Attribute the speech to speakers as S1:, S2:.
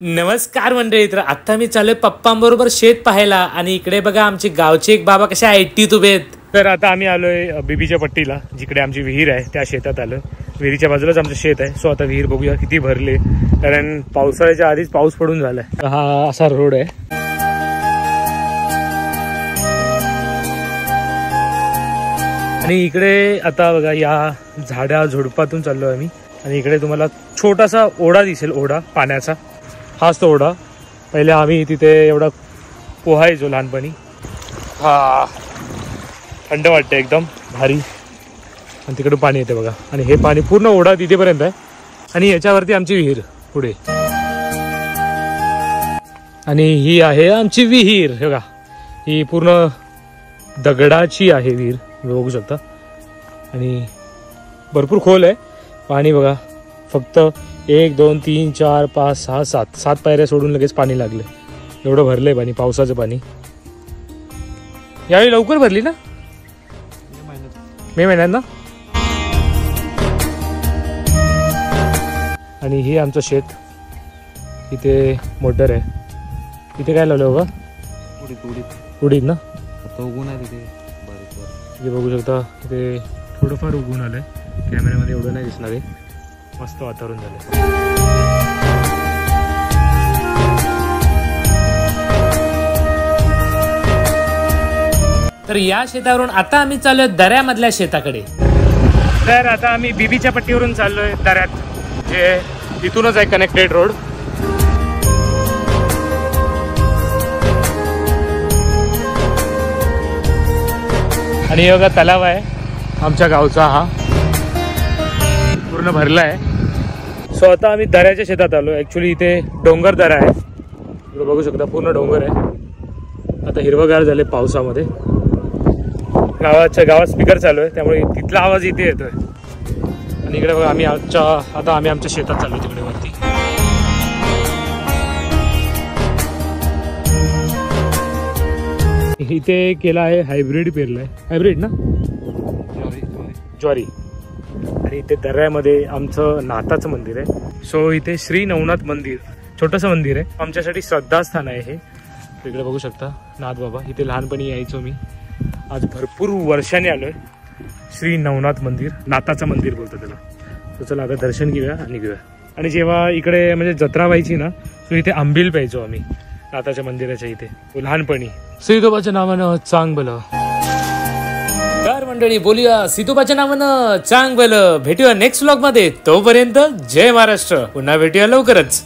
S1: नमस्कार मंडळी, तर आता मी चाललोय पप्पांबरोबर शेत पाहायला आणि इकडे बघा आमचे गावचे एक बाबा कशा आयटीत उभे आहेत. तर आता आम्ही आलोय बीबीच्या पट्टीला, जिकडे आमची विहीर आहे त्या शेतात आलो. विहिरीच्या बाजूलाच आमचं शेत आहे. सो आता विहीर बघूया किती भरले, कारण पावसाळ्याच्या आधीच पाऊस पडून झालाय. हा असा रोड आहे. आणि इकडे आता बघा या झाडा झुडपातून चाललोय आम्ही. आणि इकडे तुम्हाला छोटासा ओढा दिसेल, ओढा पाण्याचा. हाच तो ओढा. पहिले आम्ही तिथे एवढा पोहायचो लहानपणी. हा थंड वाटते एकदम भारी. आणि तिकडून पाणी येते बघा. आणि हे पाणी पूर्ण ओढा तिथेपर्यंत आहे. आणि याच्यावरती आमची विहीर पुढे. आणि ही आहे आमची विहीर. हे बघा, ही पूर्ण दगडाची आहे विहीर, बघू शकता. आणि भरपूर खोल आहे. पाणी बघा, फक्त 1 2 3 4 5 6 7 पायऱ्या सोडून लगेच पाणी लागले. एवढं भरलंय पाणी, पावसाचं पाणी. यावेळी लवकर भरली ना, मे महिन्यात ना. आणि हे आमचं शेत. इथे मोटर आहे. इथे काय लावलं बघा, उडीद ना.
S2: उगून आहे तिथे.
S1: इथे बघू शकता, इथे थोडंफार उगून आलंय. कॅमेऱ्यामध्ये एवढं नाही दिसणार आहे. मस्त वातावरण झालंय. तर या शेतावरून आता आम्ही चाललोय दऱ्यामधल्या शेताकडे. तर आता आम्ही बीबीच्या पट्टीवरून चाललोय दऱ्यात, जे इथूनच आहे कनेक्टेड रोड. आणि बघा तलाव आहे आमच्या गावचा, हा पूर्ण भरला आहे. सो आता आम्ही दऱ्याच्या शेतात आलो. ऍक्च्युली इथे डोंगर दरा आहे. बघू शकता पूर्ण डोंगर आहे. आता हिरवगार झाले पावसामध्ये. गावात स्पीकर चालू आहे, त्यामुळे तिथला आवाज इथे येतोय. आणि इकडे बघा, आम्ही आमच्या शेतात चाललो तिकडे वरती. इथे केला आहे हायब्रिड, पेरलाय हायब्रिड ना, ज्वारी. आणि इथे दऱ्यामध्ये आमचं नाथाचं मंदिर आहे. सो इथे श्री नवनाथ मंदिर, छोटंसं मंदिर आहे. आमच्यासाठी श्रद्धास्थान आहे हे. इकडे बघू शकता नाथ बाबा. इथे लहानपणी यायचो मी. आज भरपूर वर्षांनी आलोय. श्री नवनाथ मंदिर, नाथाचं मंदिर बोलतो त्याला. तर चला आता दर्शन घेऊया आणि घेऊया. आणि जेव्हा इकडे म्हणजे जत्रा व्हायची ना, सो इथे आंबील प्यायचो आम्ही नाथाच्या मंदिराच्या इथे लहानपणी. सिद्धोबाच्या नावानं चांग भलं. तर मंडळी, बोलूया सिद्धोबाच्या नावानं चांग भलं. भेटूया नेक्स्ट व्लॉग मध्ये. तोपर्यंत जय महाराष्ट्र. पुन्हा भेटूया लवकरच.